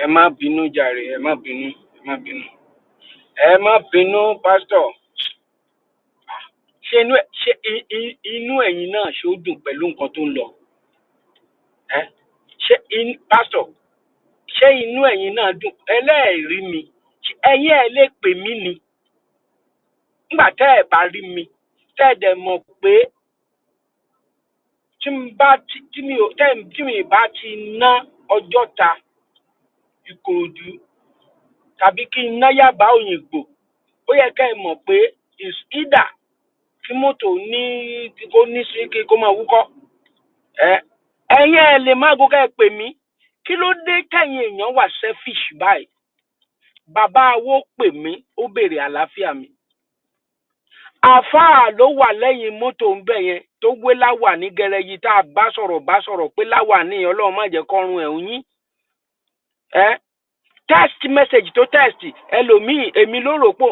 ẹ má bínú jàre, ẹ má bínú, ẹ má bínú. Ẹ má bínú, Pastor. Ṣé inú ẹ̀yin náà ṣó dùn pẹ̀lú nǹkan tó ń lọ? Pastor, ṣé inú ẹ̀yin náà dùn? Ẹlẹ́ẹ̀rí mi. Ẹ̀yin ẹ̀ lè pè mí ni. Nígbà tẹ́ ẹ̀ bá rí mi, tẹ́ ẹ̀ dẹ̀ mọ̀ pé tí mi bá ti ná Ọjọ́ta, Ìkòròdú tàbí kí n ná Yábà Òyìngbò, ó yẹ ká ẹ mọ̀ pé is either kí mọ́tò kó ní sí kí kó máa wúkọ́. Ẹ̀yin ẹ̀ lè má gòkè ẹ pè mí. Kí ló dé kẹ́yìn èèyàn wà selfish báyìí? Bàbá awó pè mí, ó béèrè àlàáfíà mi. Àfáà ló wà lẹ́yìn mọ́tò ń bẹ̀ yẹn tó wé láwà ní gẹrẹyì tá a bá sọ̀rọ̀ pé láwà ní Ọlọ́run má jẹ́ kọ́run ẹ̀ ń yín. Text message tó text ẹlòmíì èmi ló rò pé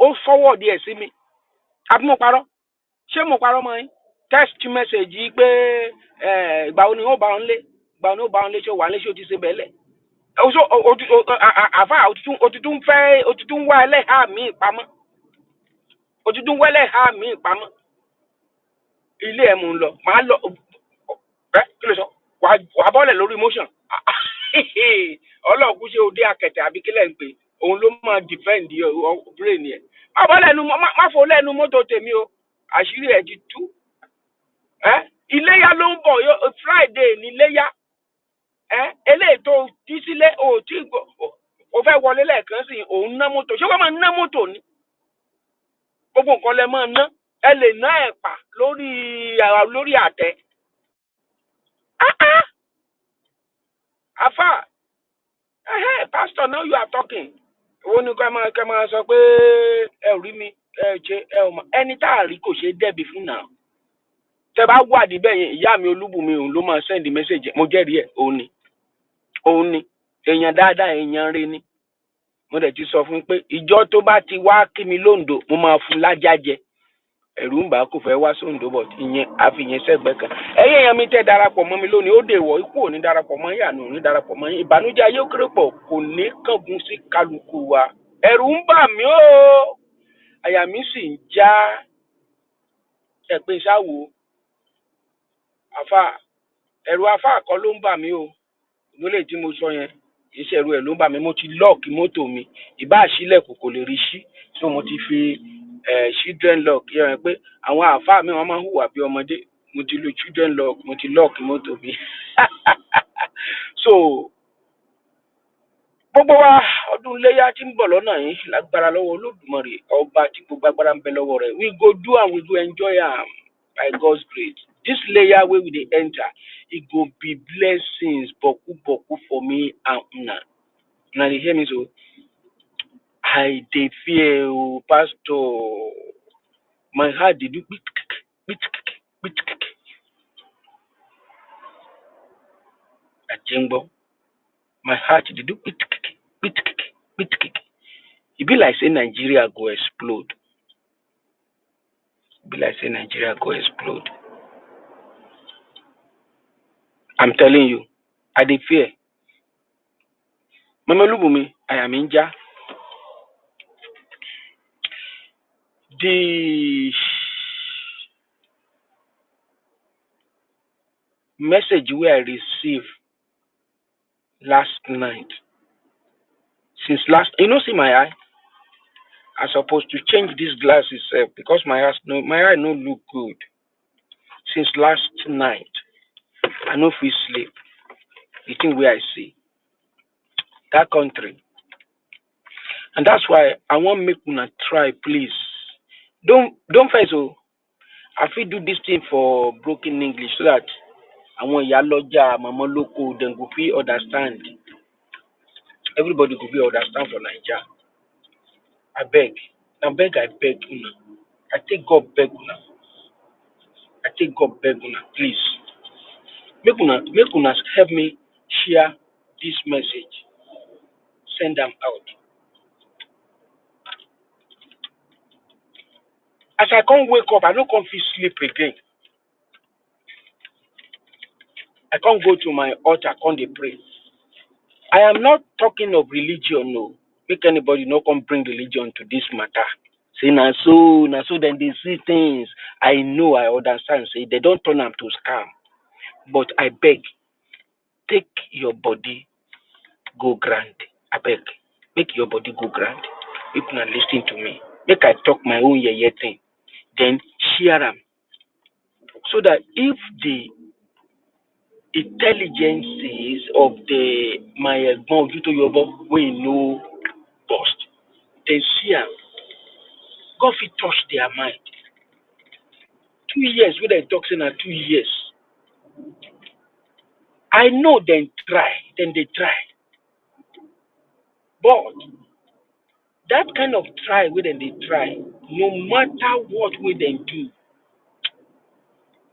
ó forward ẹ̀ sí mi. Àbí mo parọ́? Ṣé mo parọ́ mọ́ yín? Text message yìí pé ìgbà wo ni ó bá wọn lé? Ìgbà wo ni ó bá wọn lé? Ṣé ó wà lé? Ṣé ó ti ṣe bẹ́ẹ̀ lẹ̀? Àfáà òtútù ń wá ẹlẹ́hàá mi ìpamọ́. Òtútù ń wá ẹlẹ́hàá mi ìpamọ́. Ilé ẹ̀ mò ń lọ. Màá lọ. Kí ló sọ? Wà bọ́lẹ̀ lórí motion. Ọlọ́ọ̀kú ṣe òde akẹ̀tẹ̀ àbí kílẹ̀ ń pè. Òun ló máa defend brain yẹn. Má fò lẹ́nu mọ́tò tèmi o. Àṣírí ẹ̀ ti tú. Iléyá ló ń bọ̀. Friday ní iléyá. Eléyìí tó tí sílé o fẹ́ wọlé lẹ́ẹ̀kan sí òun ná mọ́tò. Ṣé wọ́n máa ná mọ́tò ni? Gbogbo nǹkan lẹ máa ná. Ẹ lè ná ẹ̀pà lórí àtẹ. Afa, Pastor, now you are talking. Òun ni ká máa sọ pé ẹ rí mi, ẹ ṣe ẹ ò mọ̀. Ẹni tá a rí kò ṣe dẹ́bi fún náà. Tẹ bá wà níbẹ̀ yẹn, ìyá mi Olúbùnmi òun ló máa send message. Mo jẹ́rìí ẹ̀, òun ni. Èèyàn dáadáa, èèyàn rí ni. Mo dẹ̀ ti sọ fún pé ìjọ tó bá ti wá kí mi lóńdó, mo máa fún lájá jẹ. Ẹ̀rù ń bà kò fẹ́ wá sóńdó bọ̀ ìyẹn àfihàn sẹ́gbẹ̀ẹ́ kan. Ẹ̀yin èèyàn mi tẹ́ darapọ̀ mọ́ mi lónìí, ó dèwọ̀ ikú ò ní darapọ̀ mọ́ yín, àná ò ní darapọ̀ mọ́ yín. Ìbànújẹ́ ayé òkèrè pọ̀ kò ní kángun sí kálukú wa. Ẹ̀rù ń bà mí o. Àyà mi sì ń já. Ẹ̀pin sáwo. Ẹ̀rù afá kọ́ ló ń bà mí o. Ìgbélé tí mo sọ yẹn, iṣẹ́ ẹ̀rù ẹ̀ ló ń bà mí. Mo ti lọ́ọ̀kì mọ́tò mi. Ìbá àṣílẹ̀kùn kò lè rí sí. So mo ti fi children lock yẹn pé àwọn àfáà mi wọ́n máa ń hùwà bí ọmọdé. Mo ti lo children lock, mo ti lock mọ́tò mi. So gbogbo wa ọdún iléyá tí ń bọ̀ lọ́nà yìí lágbára lọ́wọ́ Olódùmarè ọba tí gbogbo agbára ń bẹ lọ́wọ́ rẹ̀. We go do and we go enjoy am by God's grace. This layer wey we dey enter, it go be blessings boku for me and una. Una dey hear me so? I dey fear o, Pastor. My heart dey do beat. Ajengbo. My heart dey do beat. E be like say Nigeria go explode. I'm telling you, I dey fear. Mama Olúbùnmi, I am inja. The message wey I received last night, see my eye? I supposed to change these glasses because my eye no look good. Since last night, I no fit sleep. The thing wey I see, that country. And that's why I want make una try, please. Don't fight so. I fit do this thing for broken English so that àwọn ìyá lọ́jà, mama loko, dem go fit understand. Everybody go fit understand for Naija. I beg una. I take God beg una, please. Make una help me share this message. Send them out. As I can't wake up, I don't come feel sleep again. I can't go to my altar, can't dey pray. I am not talking of religion, no. Make anybody not come bring religion to this matter. Say na so then they see things. I know, I understand. Say they don't turn them to scam. But I beg, take your body, go grand. I beg, make your body go grand. You can listen to me. Make I talk my own thing. Then share them. So that if the intelligences of the my to your we know bust, then see am, God fit touch their mind. 2 years wey dem talk say na 2 years. I know dem try, dem dey try, but that kind of try wey dem dey try, no matter what wey dem do,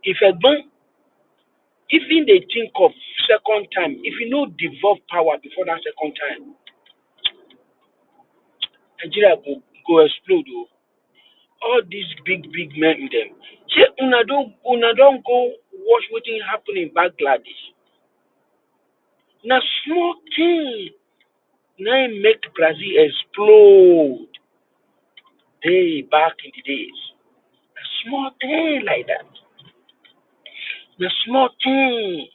if egbon, if im dey think of second time, if e no devolve power before that second time, Nigeria go explode o. All these big men dem, shey una don go watch wetin happen in Bangladesh. Na small thing na im make Brazil explode day back in the days. Na small thing like that. Na small thing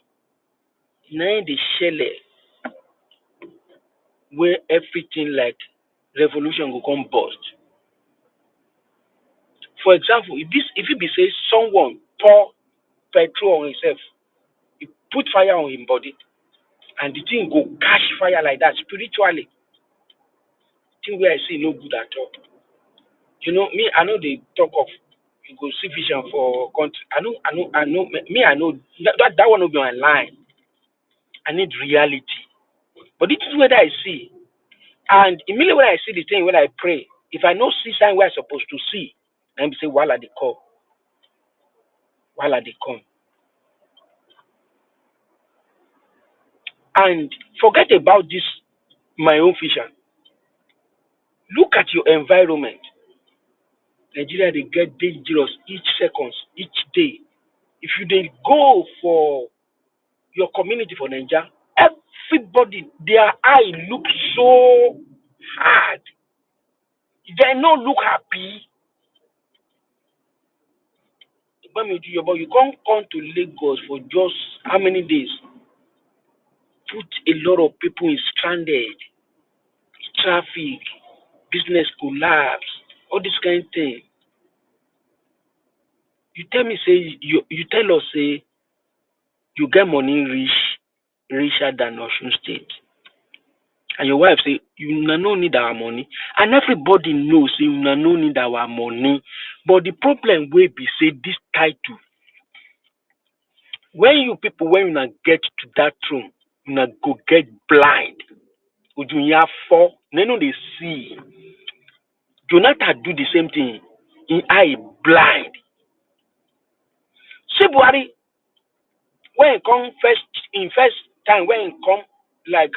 na im dey shele where everything like revolution go come burst. For example, if it be say someone pour petrol on himself, he put fire on him body, and the thing go catch fire like that spiritually. Thing where I see no good at all. You know, me, I know they talk of you go see vision for country. I know. Me, I know that one will be my line. I need reality. But this is what I see. And immediately when I see the thing, when I pray, if I no see sign where I'm supposed to see, then be say, while they call, while they come. And forget about this, my own vision. Look at your environment. Nigeria, they get dangerous each seconds, each day. If you dey go for your community for Nigeria, everybody, their eye look so hard. They no look happy. When you can't come to Lagos for just how many days? Put a lot of people in stranded, traffic, business collapse, all this kind of thing. You tell me, say you tell us, say you get money richer than Osun State. And your wife say, you no need our money. And everybody knows, say, you no need our money. But the problem will be, say, this title. When you people, when you get to that throne, you go get blind. You fall, they know they see. Jonathan do the same thing. In eye blind. See Buhari, when he come first time, when he come like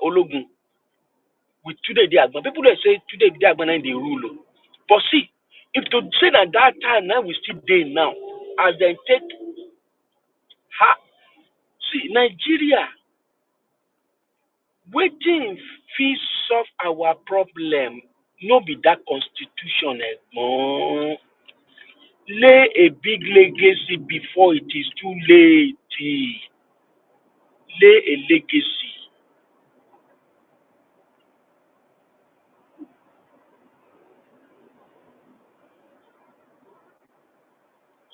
Ologun, with today they Agban. People they say today they Agban and they rule. But see, if to say that time now we still there now, as they take see Nigeria, waiting fit solve our problem. No be that constitution anymore. Lay a big legacy before it is too late. Lay a legacy.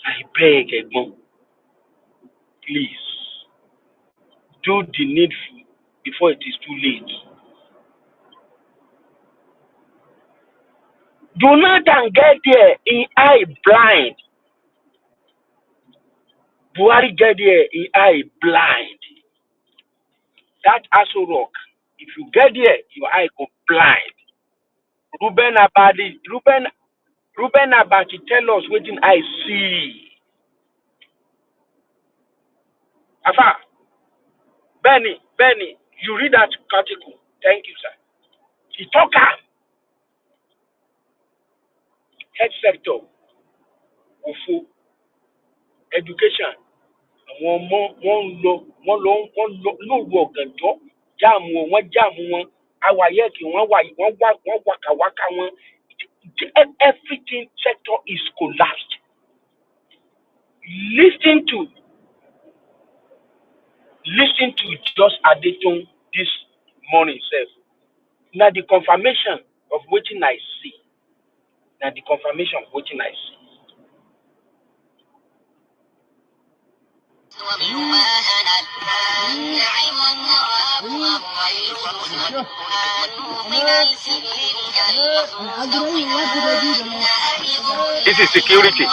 I beg, Egbon, please do the needful before it is too late. Jonathan get there in eye blind. Buhari get there in eye blind. That Aso Rock, if you get there, your eye go blind. Ruben Abati tell us what I see. Afa, Benny, you read that article. Thank you, sir. He talk health sector, ofo, education, àwọn ọmọ wọn lọ lóru ọ̀gànjọ́. jam one jam one. Our yet one waka one. Everything sector is collapsed. Listen to just Adetun this morning self. Now the confirmation of waiting I see. Now the confirmation of waiting I see. This is security.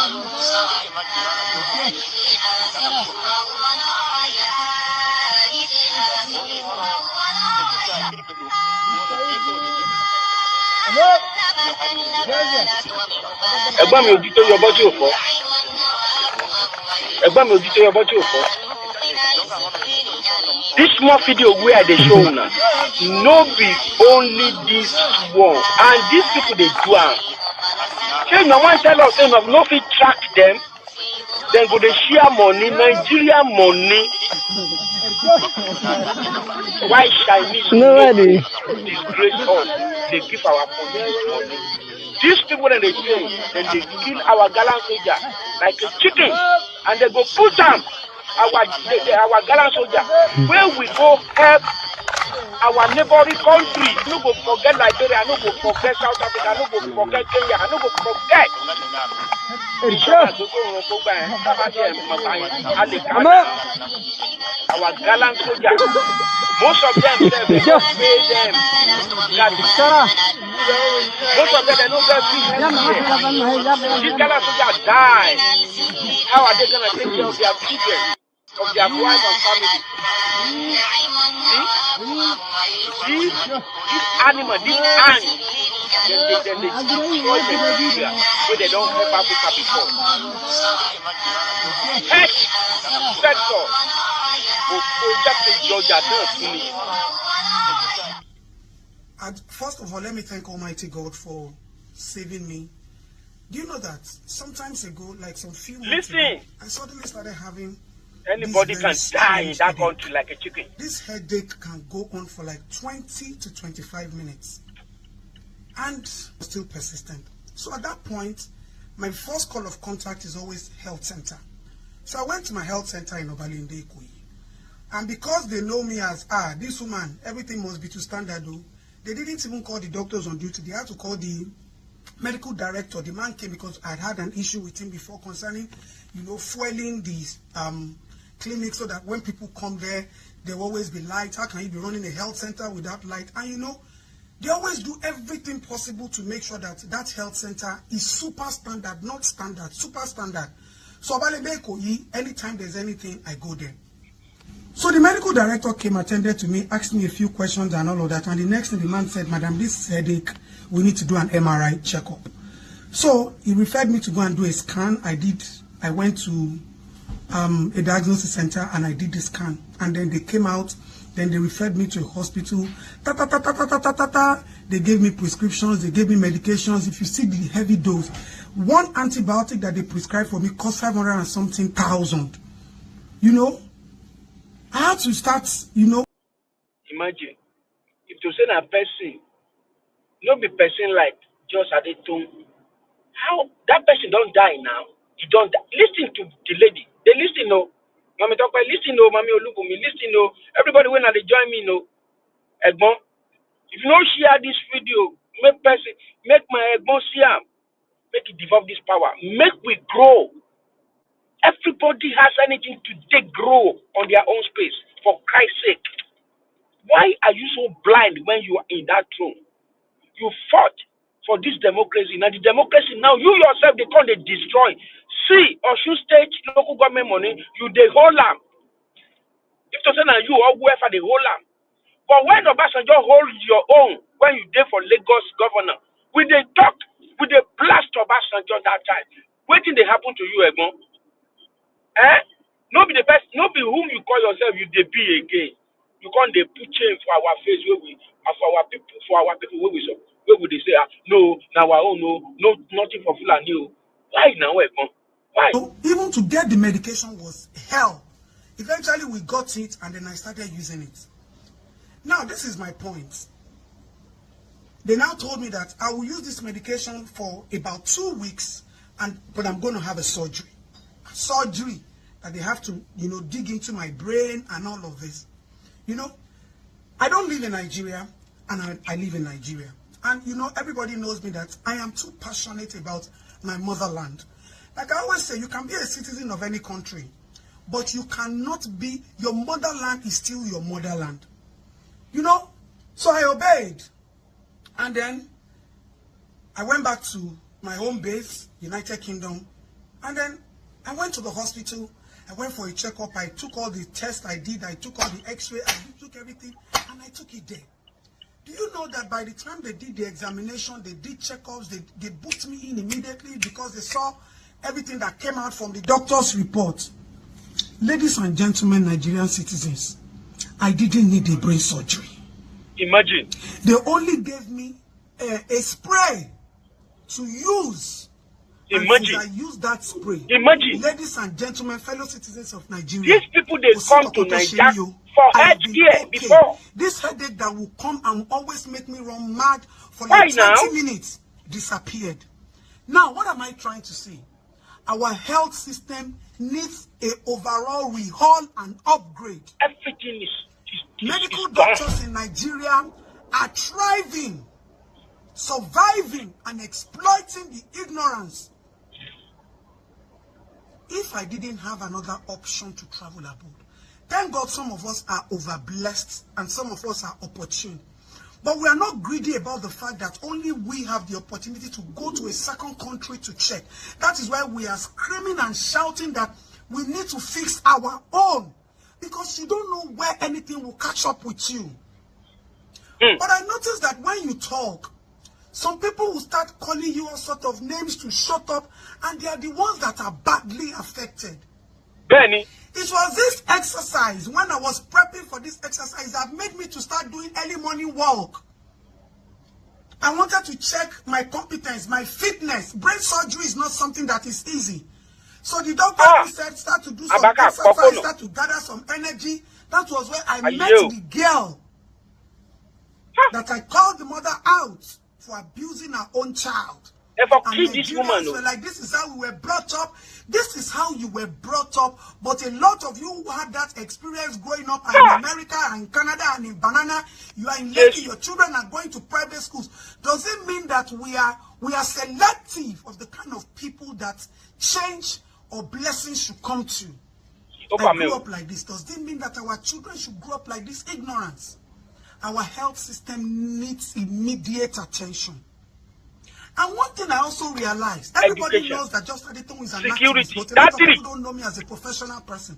Ẹ̀gbọ́n mi ojú tó yọ bọ́jú òfò. Ẹ̀gbọ́n mi ojú tó yọ bọ́jú òfò. This small video where they show now, no be only this one, and these people they do am. Say no one tell us say no fit track them, then go they share money, Nigeria money. Why Chinese nobody disgrace us? They give our police money. These people that they kill, then they kill our gallant soldier like a chicken, and they go put them our gallant soldier. Where we go help our neighboring country. No go forget Liberia, no go forget South Africa, no go forget Kenya, no go forget. Our gallant soldier. Most of them say they don't pay them. Most of them they don't get free healthcare. These gallant soldiers die. How are they gonna take care of their children, of their wife and family? See, this animal, this ant, then they destroy Nigeria where they don't help Africa before. Heck, sector. First of all, let me thank Almighty God for saving me. Do you know that sometimes ago, like some few months ago, I suddenly started having anybody can die in that country like a chicken. This headache can go on for like 20 to 25 minutes and still persistent. So at that point, my first call of contact is always health center. So I went to my health center in Obalinde Ikoyi. And because they know me as, this woman, everything must be to standard, though, they didn't even call the doctors on duty. They had to call the medical director. The man came because I had an issue with him before concerning, fueling these clinics so that when people come there, there will always be light. How can you be running a health center without light? And they always do everything possible to make sure that that health center is super standard, not standard, super standard. So anytime there's anything, I go there. So the medical director came, attended to me, asked me a few questions and all of that. And the next thing the man said, Madam, this headache, we need to do an MRI checkup. So he referred me to go and do a scan. I went to a diagnosis center and I did the scan. And then they came out, then they referred me to a hospital. They gave me prescriptions, they gave me medications. If you see the heavy dose, one antibiotic that they prescribed for me cost 500 and something thousand. I had to start, Imagine, if to say a person, no be person like just Adetun, how that person don't die now? He don't die. Listen to the lady. They listen, no. Mami talk about listen, no. Mami Oluwo, me listen, no. Everybody when they join me, no. Egbon, if you don't share this video, make my Egbon see am, make it develop this power, make we grow. Everybody has anything to take grow on their own space, for Christ's sake. Why are you so blind when you are in that throne? You fought for this democracy. Now the democracy, now you yourself, they can't destroy. See, Osun State local government money, you they hold them. If to say now you or whoever they hold them. But when Obasanjo hold your own, when you did for Lagos governor, we they talk, we they blast Obasanjo that time. What did they happen to you, Egbon? No be the best, no be whom you call yourself, you they be again. You can't they put change for our face where we for our people where we they say no, now our own no, nothing for Fulani. Why now, Egbon? Why? So even to get the medication was hell. Eventually we got it and then I started using it. Now, this is my point. They now told me that I will use this medication for about 2 weeks, but I'm going to have a surgery. Surgery that they have to, dig into my brain and all of this. I don't live in Nigeria, and I live in Nigeria. And, everybody knows me that I am too passionate about my motherland. Like I always say, you can be a citizen of any country, but you cannot be, your motherland is still your motherland. So I obeyed. And then I went back to my home base, United Kingdom. And then I went to the hospital. I went for a checkup. I took all the tests I did. I took all the x-ray. I took everything. And I took it there. Do you know that by the time they did the examination, they did checkups, they booked me in immediately because they saw everything that came out from the doctor's report. Ladies and gentlemen, Nigerian citizens, I didn't need a brain surgery. Imagine. They only gave me a spray to use. Imagine. And since I used that spray. Imagine. Ladies and gentlemen, fellow citizens of Nigeria. These people, they come to Nigeria for health care before. This headache that will come and always make me run mad for Why like 20 now? minutes disappeared. Now, what am I trying to say? Our health system needs a overall rehaul and upgrade. Everything is Medical doctors in Nigeria are thriving, surviving, and exploiting the ignorance. If I didn't have another option to travel abroad, thank God some of us are overblessed and some of us are opportune. But we are not greedy about the fact that only we have the opportunity to go to a second country to check. That is why we are screaming and shouting that we need to fix our own. Because you don't know where anything will catch up with you. But I noticed that when you talk, some people will start calling you all sort of names to shut up, and they are the ones that are badly affected. Benny. It was this exercise, when I was prepping for this exercise, that made me to start doing early morning walk. I wanted to check my competence, my fitness. Brain surgery is not something that is easy. So the doctor said, start to do some exercise, start to gather some energy. That was where I met the girl that I called the mother out for abusing her own child. And this woman, were like, this is how we were brought up. This is how you were brought up. But a lot of you who had that experience growing up in America and in Canada and in Banana, you are in Lekki, your children are going to private schools. Does it mean that we are selective of the kind of people that change or blessings should come to? I grew up like this. Does it mean that our children should grow up like this? Ignorance. Our health system needs immediate attention. And one thing I also realized, everybody knows that Just Adetong is an activist, but a lot of people don't know me as a professional person.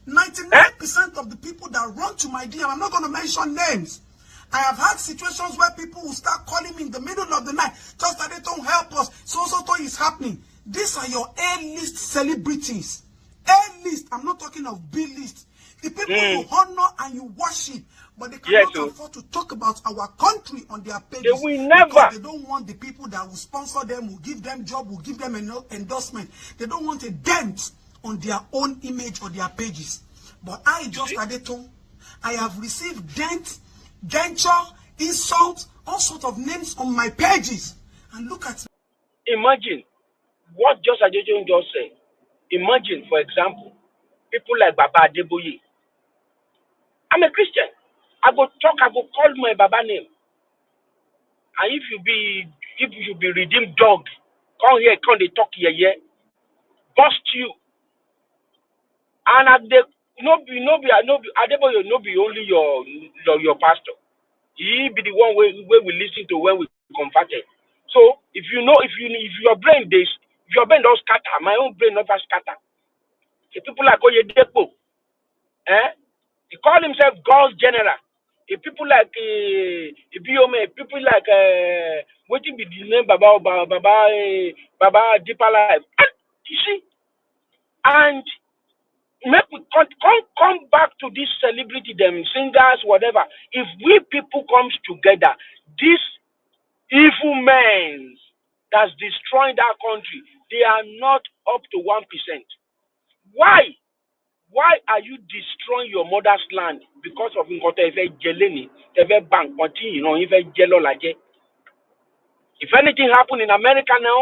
99% of the people that run to my DM, I'm not going to mention names. I have had situations where people will start calling me in the middle of the night. Just Adetong, help us. So is happening. These are your A-list celebrities. A-list. I'm not talking of B-list. The people you honor and you worship, but they cannot afford to talk about our country on their pages. They will never. Because they don't want the people that will sponsor them, will give them job, will give them an endorsement. They don't want a dent on their own image or their pages. But I, Just Adetong, I have received dent, denture, insult, all sorts of names on my pages. And look at me. Imagine what Just Adetong just said. Imagine, for example, people like Baba Adeboye. I'm a Christian. I go call my Baba name. And if you be redeemed dog, come here, come they talk here, bust you. And Adeboye no be only your pastor. He be the one where we listen to when we converted. So if your brain don't scatter, my own brain never scatter. The people like Oyedepo, he called himself God's general. If people like Ibiome, people like waiting be the name Baba Deeper Life. And you see, and make we come back to this celebrity, them singers, whatever. If we people comes together, these evil men that's destroying that country, they are not up to 1%. Why are you destroying your mother's land because of nǹkan tẹ́ ẹ fẹ́ jẹ lénìí, tẹ́ ẹ fẹ́ bà nǹkan tí ìran yín fẹ́ jẹ lọ́la jẹ́? If anything happen in America now,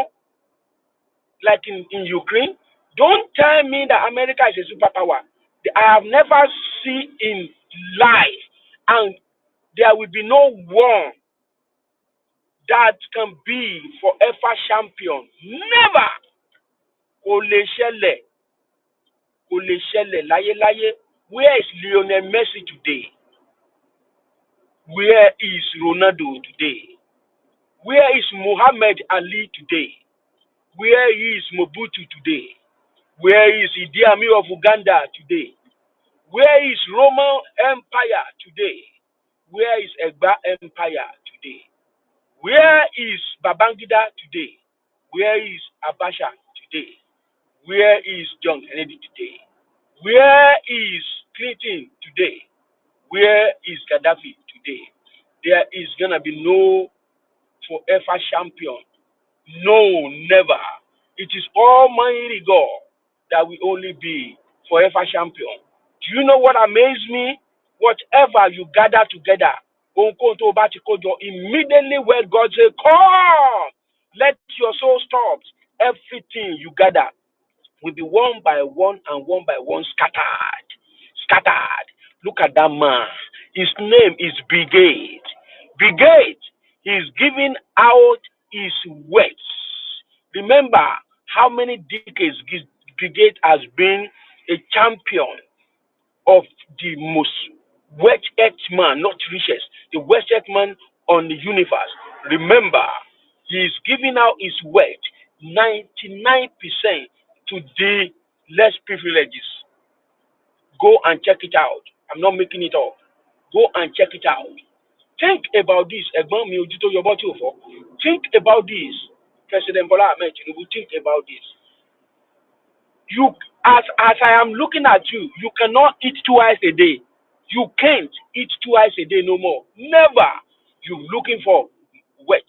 like in Ukraine, don't tell me that America is a superpower. I have never seen in life, and there will be no war that can be forever champion. Never. Kò lè ṣẹlẹ̀, kò lè ṣẹlẹ̀ láyéláyé. Where is Lionel Messi today? Where is Ronaldo today? Where is Muhammad Ali today? Where is Mobutu today? Where is Idi Amin of Uganda today? Where is Roman Empire today? Where is Egba Empire today? Where is Babangida today? Where is Abacha today? Where is John Kennedy today? Where is Clinton today? Where is Gaddafi today? There is gonna be no forever champion. No, never. It is Almighty God that will only be forever champion. Do you know what amazed me? Whatever you gather together, immediately when God says, come, let your soul stop. Everything you gather will be one by one and one by one scattered. Scattered. Look at that man. His name is Brigade. Brigade. He's giving out his words. Remember how many decades Brigade has been a champion of the most wealthiest man, not richest, the wealthiest man on the universe. Remember, he is giving out his wealth 99% to the less privileges. Go and check it out. I'm not making it up. Go and check it out. Think about this. Think about this. President Bola Ahmed Tinubu, think about this. You, as I am looking at you, you cannot eat twice a day. You can't eat twice a day no more. Never. You're looking for wealth.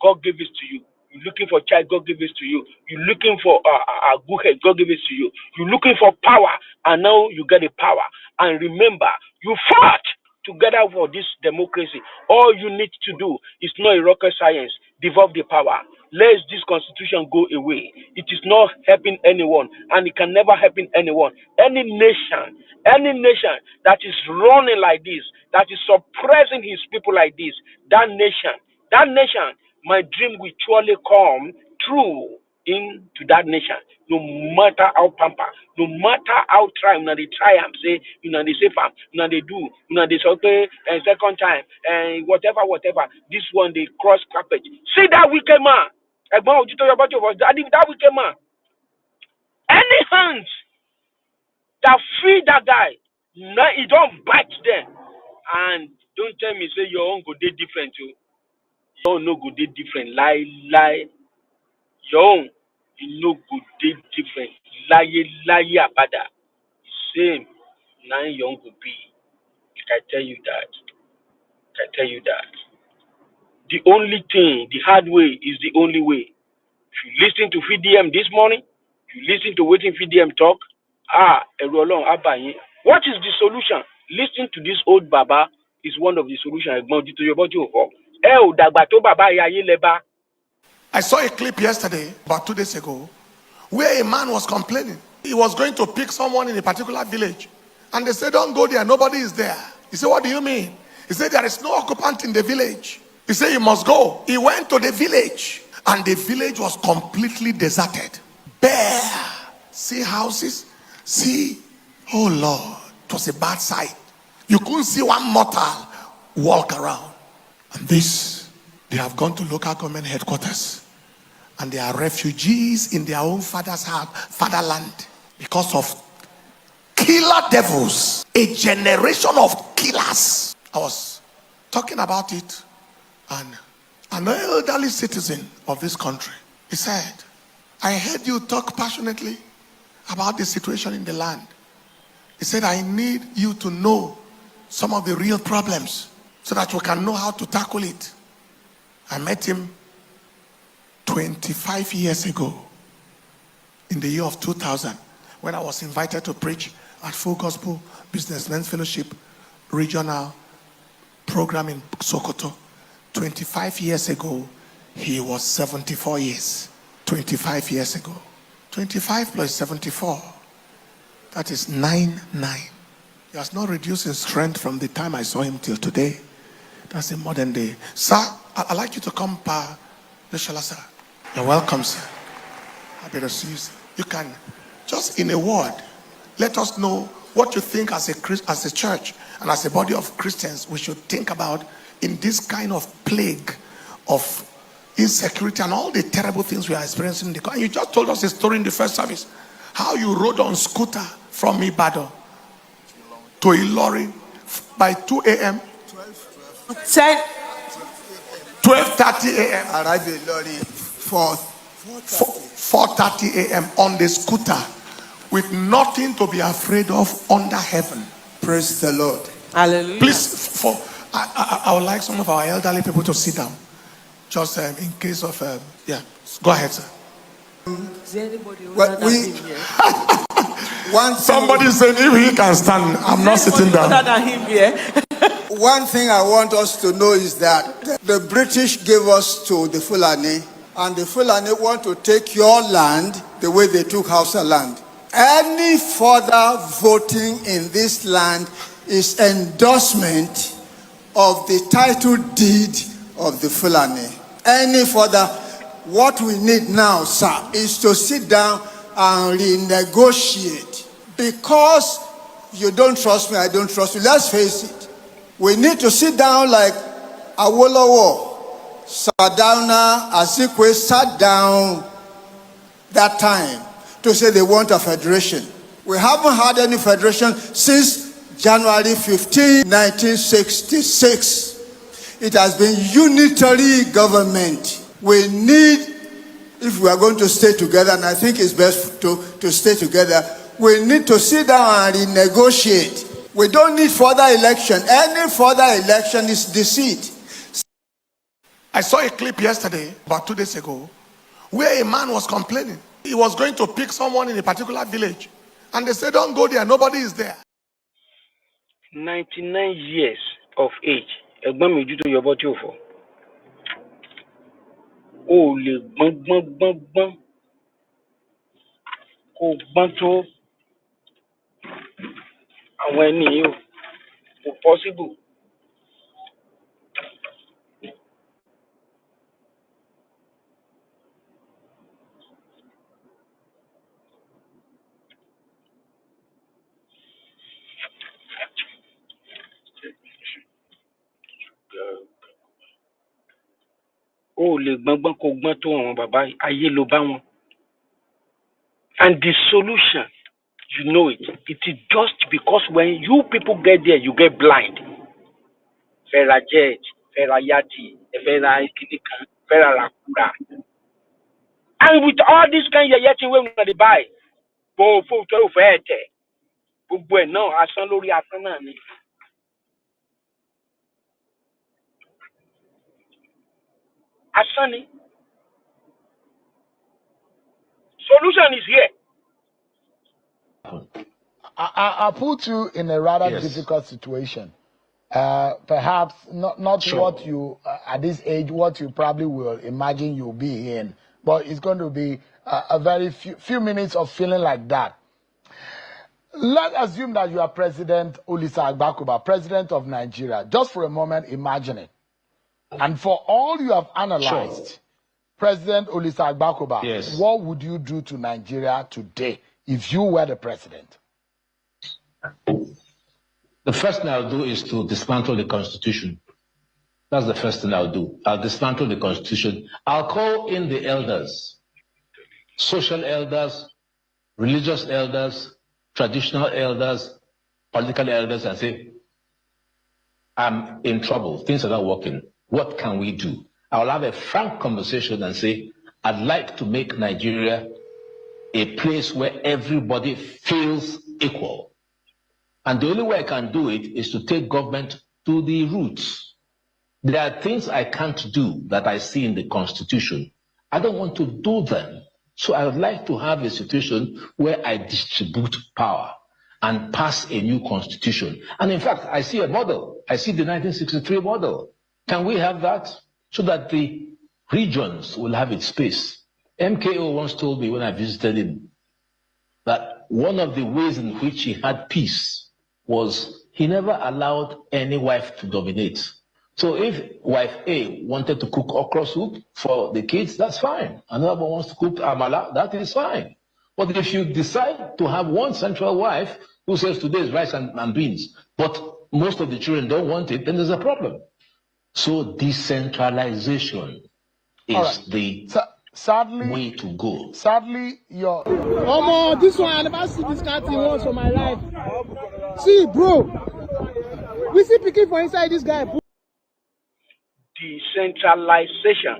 God gave it to you. You're looking for child. God gave it to you. You're looking for a good head. God gave it to you. You're looking for power, and now you get the power. And remember, you fought together for this democracy. All you need to do is not a rocket science. Devolve the power. Let this constitution go away. It is not helping anyone, and it can never help anyone. Any nation that is running like this, that is suppressing his people like this, that nation, my dream will surely come true into that nation. No matter how pamper, no matter how try, they try and say, they say farm, they do, they say, second time, and whatever, this one they cross carpet. See that wicked man. That wicked man. Any hands that free that guy, now he don't bite them. And don't tell me, say your own go dey different too. Your own no go dey different. Lie. Your own, you no go dey different. Lie abada. Same. Now your own go be. I tell you that. The only thing, the hard way is the only way. If you listen to VDM this morning, if you listen to waiting VDM talk, what is the solution? Listen to this old Baba is one of the solutions. I saw a clip yesterday, about 2 days ago, where a man was complaining. He was going to pick someone in a particular village. And they said, don't go there, nobody is there. He said, what do you mean? He said, there is no occupant in the village. He said, you must go. He went to the village, and the village was completely deserted. Bare. See houses? See? Oh Lord, it was a bad sight. You couldn't see one mortal walk around. And this, they have gone to local government headquarters, and they are refugees in their own fatherland because of killer devils, a generation of killers. I was talking about it, and an elderly citizen of this country, he said, I heard you talk passionately about the situation in the land. He said, I need you to know some of the real problems so that we can know how to tackle it. I met him 25 years ago in the year of 2000 when I was invited to preach at Full Gospel Businessmen's Fellowship Regional Program in Sokoto. 25 years ago, he was 74 years. 25 years ago. 25 plus 74, that is 99. He has not reduced in strength from the time I saw him till today. That's a modern day. Sir, I'd like you to come, sir. You're welcome, sir. Happy to see you, sir. You can, just in a word, let us know what you think as a church and as a body of Christians we should think about in this kind of plague of insecurity and all the terrible things we are experiencing in the country. You just told us a story in the first service, how you rode on scooter from Ibadan to Ilorin by 2 a.m. 12:30 a.m. Arrived in Ilorin 4:30 a.m. on the scooter with nothing to be afraid of under heaven. Praise the Lord. Hallelujah. Please, I would like some of our elderly people to sit down. Just in case of, yeah. Go ahead, sir. Is anybody Well, Somebody said if he can stand, I'm not sitting down. One thing I want us to know is that the British gave us to the Fulani, and the Fulani want to take your land the way they took Hausa land. Any further voting in this land is endorsement of the title deed of the Fulani. Any further, what we need now, sir, is to sit down and renegotiate. Because you don't trust me, I don't trust you. Let's face it. We need to sit down like Oluwo, Sardauna, Azikwe sat down that time to say they want a federation. We haven't had any federation since January 15, 1966. It has been unitary government. We need, if we are going to stay together, and I think it's best to stay together, we need to sit down and renegotiate. We don't need further election. Any further election is deceit. I saw a clip yesterday, about 2 days ago, where a man was complaining. He was going to pick someone in a particular village. And they said, don't go there, nobody is there. 99 years of age. Ẹ̀gbọ́n mi ojú tó yọbọ tí ò fọ́. O lè gbọ́n. Kò gbọ́n tó àwọn ẹni yìí o. Kò possible. O lè gbọ́n kò gbọ́n tó àwọn bàbá ayé ló bá wọn. And the solution, you know it. It is just because when you people get there, you get blind. Fera jet, fera yati, fera ikidikan, fera rakura. And with all this kind of yeti we gonna buy, bo fo to fe te. Gbogbo ẹ̀ náà asán lórí asán náà ni. Asán ni. Solution is here. I put you in a rather difficult situation. Perhaps not sure. What you, at this age, what you probably will imagine you'll be in. But it's going to be a very few minutes of feeling like that. Let's assume that you are President Olisa Agbakuba, President of Nigeria. Just for a moment, imagine it. And for all you have analyzed, President Olisa Agbakuba, what would you do to Nigeria today if you were the president? The first thing I'll do is to dismantle the Constitution. That's the first thing I'll do. I'll dismantle the Constitution. I'll call in the elders, social elders, religious elders, traditional elders, political elders, and say, I'm in trouble. Things are not working. What can we do? I'll have a frank conversation and say, I'd like to make Nigeria a place where everybody feels equal. And the only way I can do it is to take government to the roots. There are things I can't do that I see in the Constitution. I don't want to do them. So I would like to have a situation where I distribute power. and pass a new constitution. And in fact, I see a model. I see the 1963 model. Can we have that so that the regions will have its space? MKO once told me when I visited him that one of the ways in which he had peace was he never allowed any wife to dominate. So if wife A wanted to cook okra soup for the kids, that's fine. Another one wants to cook amala, that is fine. But if you decide to have one central wife who says today is rice and beans, but most of the children don't want it, then there's a problem. So decentralization is the way to go. Sadly, your this one I never see this kind of thing once for my life. See, bro, we see picking for inside this guy. Decentralization.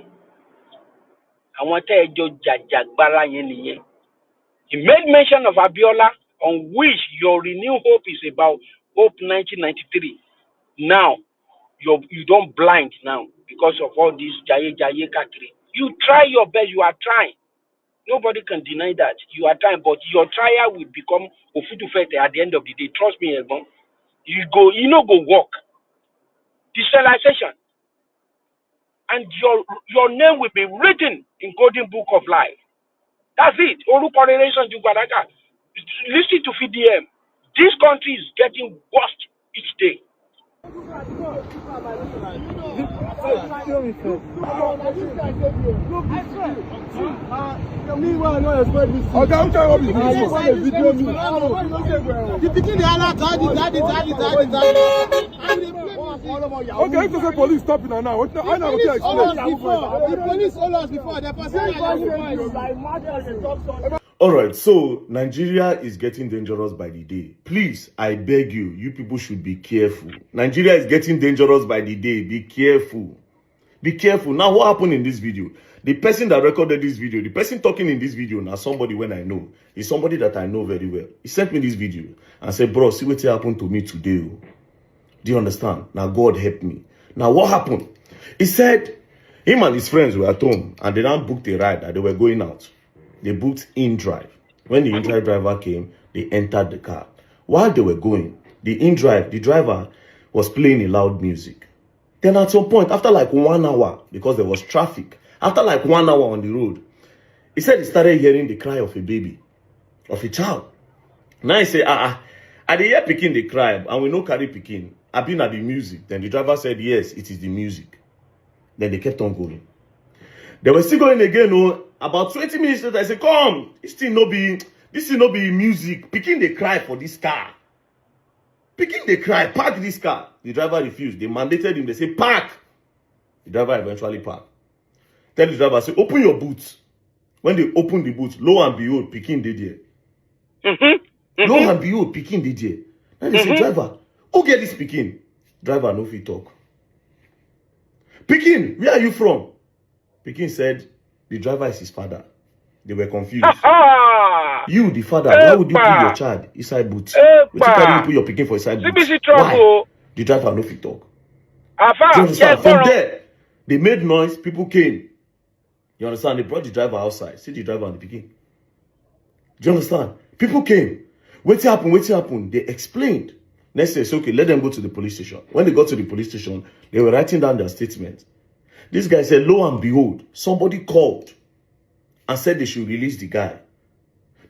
Àwọn tẹ́ ẹ jọ jàjàgbara yẹn nìyẹn. He made mention of Abiola, on which your renewed hope is about Hope 1993. Now, you don't blind now because of all this jaye kakiri. You try your best. You are trying. Nobody can deny that. You are trying, but your trial will become ofutufete at the end of the day. Trust me, Egbon. You go work. Decentralization. And your name will be written in Golden Book of Life. That's it. Oruko relation to Guadaka. Listen to FDM. This country is getting worse each day. Okay, if the police stop it now, I know what you explain. The police told us before. All right, so Nigeria is getting dangerous by the day. Please, I beg you, you people should be careful. Nigeria is getting dangerous by the day. Be careful. Be careful. Now, what happened in this video? The person that recorded this video, the person talking in this video, now somebody when I know, is somebody that I know very well. He sent me this video and said, bro, see what happened to me today. Do you understand? Now, God help me. Now, what happened? He said, him and his friends were at home and they now booked a ride and they were going out. They booked in-drive. When the in-drive driver came, they entered the car. While they were going, the driver was playing a loud music. Then at some point, after like 1 hour, because there was traffic, after like 1 hour on the road, he said he started hearing the cry of a baby, of a child. Now he said, I did hear Pikin the cry, and we know carry Pikin. I've been at the music. Then the driver said, yes, it is the music. Then they kept on going. They were still going again. About 20 minutes later, I said, come, this still no be music. Pikin they cry for this car. Pikin they cry, park this car. The driver refused. They mandated him. They say, park. The driver eventually parked. Tell the driver, say, open your boots. When they open the boots, lo and behold, Pikin did there. Lo and behold, Pikin did there. Then they say, driver, who get this Pikin? Driver, no fit talk. Pikin, where are you from? Pikin said, the driver is his father. They were confused. You, the father, why would you put your child inside boots? Would you carry put your Pikin for inside boots? Why? The driver no fit talk. Do you understand? From there, they made noise, people came. You understand? They brought the driver outside. See the driver and the Pikin. Do you understand? People came. What happened? They explained. Next day, okay, let them go to the police station. When they got to the police station, they were writing down their statement. This guy said, lo and behold, somebody called and said they should release the guy.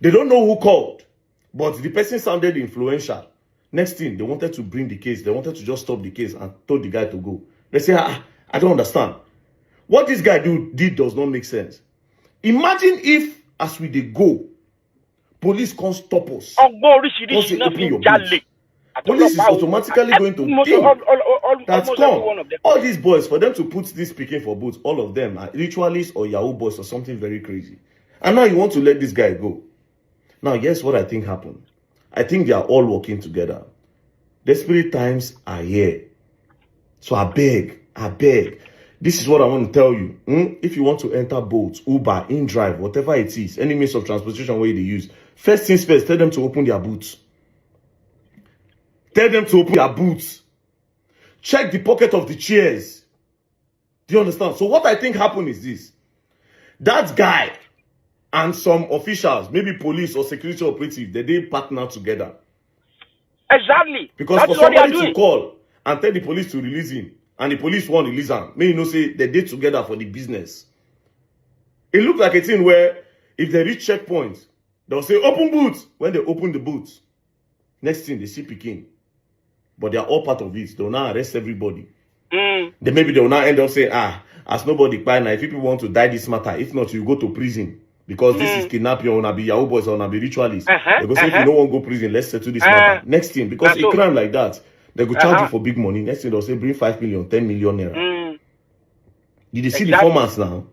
They don't know who called, but the person sounded influential. Next thing, they wanted to bring the case. They wanted to just stop the case and told the guy to go. They say, I don't understand. What this guy did does not make sense. Imagine if, as we go, police can't stop us. Once they open your boots. Police is automatically going to think that's come. All these boys, for them to put this Pikin for boots, all of them are ritualists or Yahoo boys or something very crazy. And now you want to let this guy go. Now, guess what I think happened? I think they are all working together. Desperate times are here. So I beg. This is what I want to tell you. If you want to enter boats, Uber, in-drive, whatever it is, any means of transportation where they use, first things first, tell them to open their boots. Tell them to open their boots. Check the pocket of the chairs. Do you understand? So what I think happened is this. That guy and some officials, maybe police or security operative, they partner together. Exactly. Because That for is what they are somebody to doing. call and tell the police to release him, and the police won't release him, may you know say they did together for the business. It looks like a thing where if they reach checkpoints, they'll say open boots. When they open the boots, next thing they see Peking. But they are all part of it. They'll now arrest everybody. Then maybe they'll now end up saying, as nobody buy now, if people want to die this matter, if not, you go to prison. Because this is kidnapping, or be Yahoo boys, or be ritualists. They go say, if you don't want to go prison, let's settle this matter. Next thing, because a crime like that, they go charge you for big money. Next thing, they'll say, bring 5 million, 10 million naira. Did you see the formats now?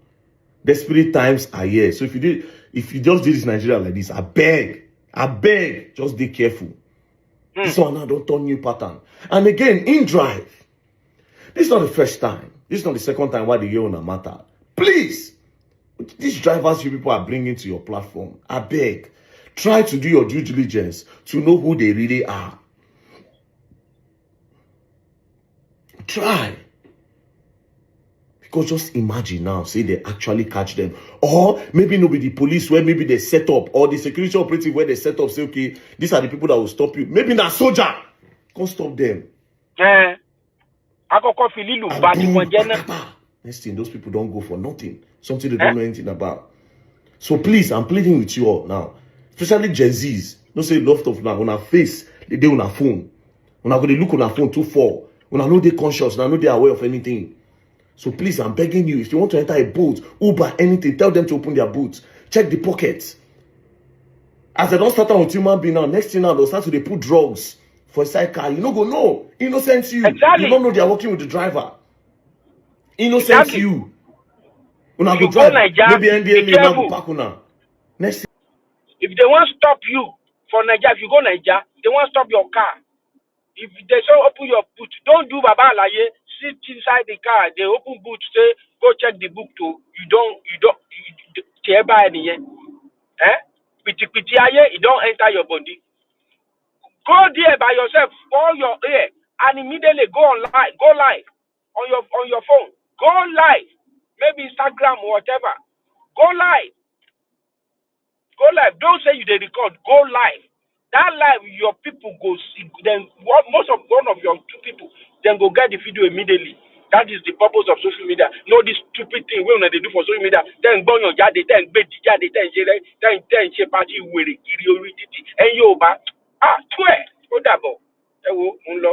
Desperate times are here. So if you just do this Nigeria like this, I beg, just be careful. This one now don't turn new pattern. And again, in drive, this is not the first time. This is not the second time why they hear on a matter. Please, these drivers you people are bringing to your platform, I beg, try to do your due diligence to know who they really are. Try. Because just imagine now, say they actually catch them. Or maybe no be the police where maybe they set up, or the security operative where they set up, say, okay, these are the people that will stop you. Maybe not soldier. Can't stop them. Next thing, those people don't go for nothing. Something they don't know anything about. So please, I'm pleading with you all now. Especially Gen Zs. Don't say lot of now on our face, they do on our phone. When I go, they look on our phone too far. When I know they're conscious, when I know they're aware of anything. So please, I'm begging you, if you want to enter a boat, Uber, anything, tell them to open their boots. Check the pockets. As they don't start out with human being now, next thing now, they'll start to put drugs for a sidecar. You don't go, no. Innocent you. Exactly. You don't know they are working with the driver. Innocent you. When I go go drive, Niger, maybe be NDLA now go careful. park una. Next thing. If they want to stop you for Niger, if you go Niger, they want to stop your car. If they say open your boot, don't do Baba Alaye, sit inside the car, they open boot, say, go check the book too. You don't, buy any. Pity aye, it don't enter your body. Go there by yourself, pour your ear, and immediately go live on your phone. Go live. Maybe Instagram or whatever. Go live. Go live. Don't say you they record. Go live. That live, your people go see. Then one of your two people then go get the video immediately. That is the purpose of social media. No, this stupid thing we they do for social media. Then burn your jade, then bed jade, then she party with it. And you swear. Go double.